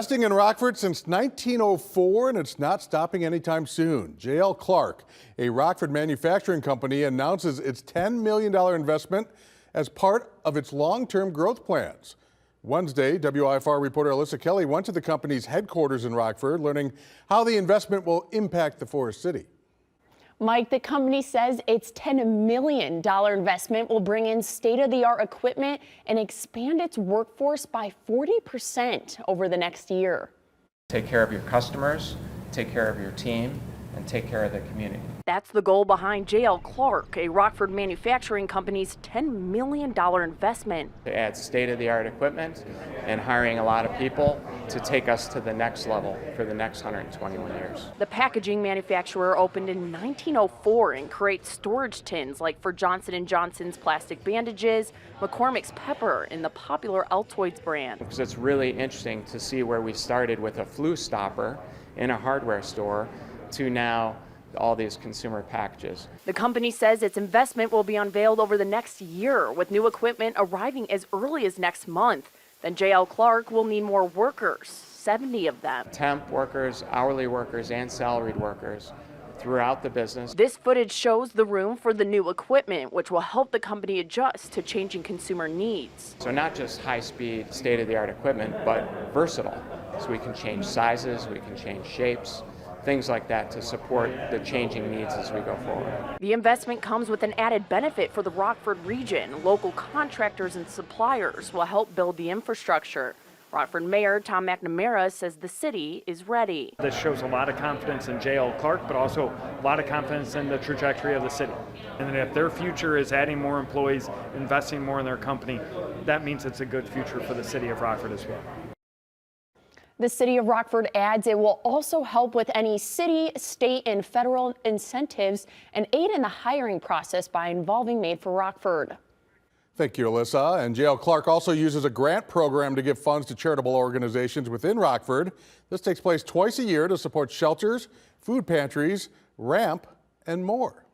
Investing in Rockford since 1904, and it's not stopping anytime soon. J.L. Clark, a Rockford manufacturing company, announces its $10 million investment as part of its long-term growth plans. Wednesday, WIFR reporter Alyssa Kelly went to the company's headquarters in Rockford, learning how the investment will impact the Forest City. Mike, the company says its $10 million investment will bring in state-of-the-art equipment and expand its workforce by 40% over the next year. Take care of your customers, take care of your team, and take care of the community. That's the goal behind J.L. Clark, a Rockford manufacturing company's $10 million investment. To add state-of-the-art equipment and hiring a lot of people to take us to the next level for the next 121 years. The packaging manufacturer opened in 1904 and creates storage tins like for Johnson & Johnson's plastic bandages, McCormick's pepper, and the popular Altoids brand. Because it's really interesting to see where we started with a flu stopper in a hardware store to now all these consumer packages. The company says its investment will be unveiled over the next year, with new equipment arriving as early as next month. Then J.L. Clark will need more workers, 70 of them. Temp workers, hourly workers, and salaried workers throughout the business. This footage shows the room for the new equipment, which will help the company adjust to changing consumer needs. So not just high-speed, state-of-the-art equipment, but versatile. So we can change sizes, we can change shapes, things like that to support the changing needs as we go forward. The investment comes with an added benefit for the Rockford region. Local contractors and suppliers will help build the infrastructure. Rockford Mayor Tom McNamara says the city is ready. This shows a lot of confidence in J.L. Clark, but also a lot of confidence in the trajectory of the city. And if their future is adding more employees, investing more in their company, that means it's a good future for the city of Rockford as well. The city of Rockford adds it will also help with any city, state, and federal incentives and aid in the hiring process by involving Made for Rockford. Thank you, Alyssa. And J.L. Clark also uses a grant program to give funds to charitable organizations within Rockford. This takes place twice a year to support shelters, food pantries, ramp, and more.